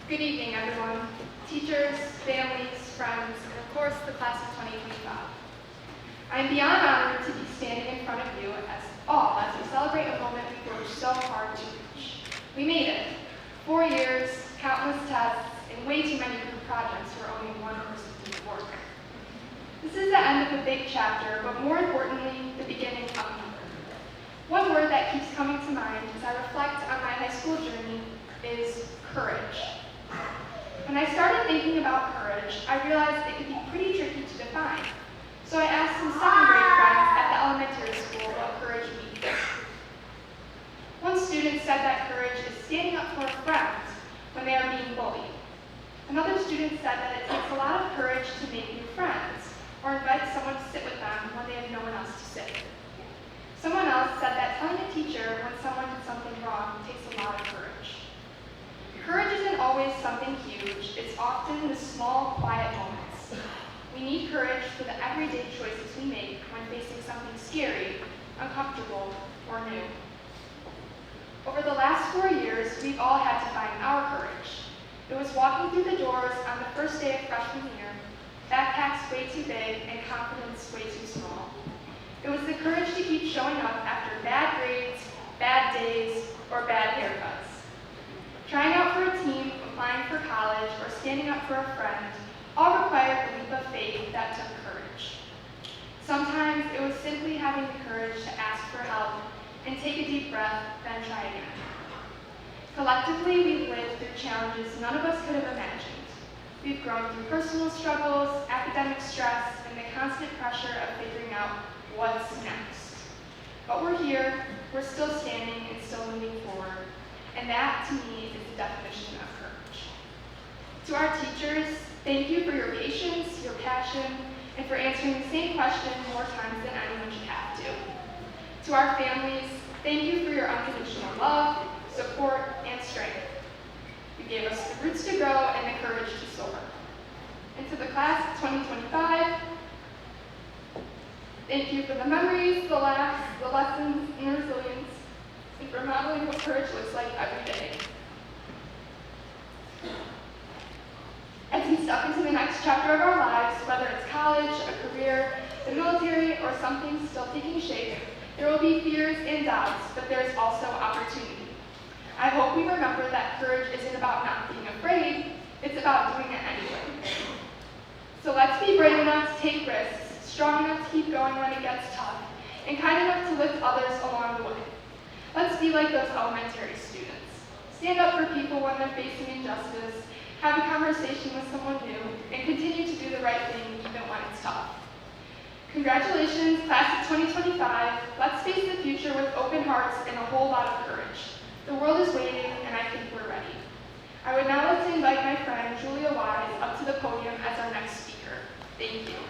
Good evening, everyone. Teachers, families, friends, and of course, the class of 2025. I am beyond honored to be standing in front of you as we celebrate a moment we worked so hard to reach. We made it. 4 years, countless tests, and way too many group projects where only one person did the work. This is the end of a big chapter, but more importantly, the beginning of another. One word that keeps coming to mind as I reflect on my high school journey is courage. When I started thinking about courage, I realized it could be pretty tricky to define. So I asked some second grade friends at the elementary school what courage means. One student said that courage is standing up for a friend when they are being bullied. Another student said that it takes a lot of courage to make new friends or invite someone to sit with them when they have no one else to sit with. Someone else said that telling a teacher when someone did something wrong takes a lot of courage. Courage isn't always something huge, it's often the small, quiet moments. We need courage for the everyday choices we make when facing something scary, uncomfortable, or new. Over the last 4 years, we've all had to find our courage. It was walking through the doors on the first day of freshman year, backpacks way too big and confidence way too small. It was the courage to keep showing up after bad grades, bad days, or bad haircuts. Trying out for a team, applying for college, or standing up for a friend all required a leap of faith that took courage. Sometimes it was simply having the courage to ask for help and take a deep breath, then try again. Collectively, we've lived through challenges none of us could have imagined. We've grown through personal struggles, academic stress, and the constant pressure of figuring out what's next. But we're here, we're still standing and still moving forward. And that, to me, is the definition of courage. To our teachers, thank you for your patience, your passion, and for answering the same question more times than anyone should have to. To our families, thank you for your unconditional love, support, and strength. You gave us the roots to grow and the courage to soar. And to the class of 2025, thank you for the memories, the laughs, the lessons, and the resilience, and for modeling what courage looks like every day. As we step into the next chapter of our lives, whether it's college, a career, the military, or something still taking shape, there will be fears and doubts, but there is also opportunity. I hope we remember that courage isn't about not being afraid, it's about doing it anyway. So let's be brave enough to take risks, strong enough to keep going when it gets tough, and kind enough to lift others along the way. Let's be like those elementary students. Stand up for people when they're facing injustice, have a conversation with someone new, and continue to do the right thing even when it's tough. Congratulations, class of 2025. Let's face the future with open hearts and a whole lot of courage. The world is waiting, and I think we're ready. I would now like to invite my friend Julia Wise up to the podium as our next speaker. Thank you.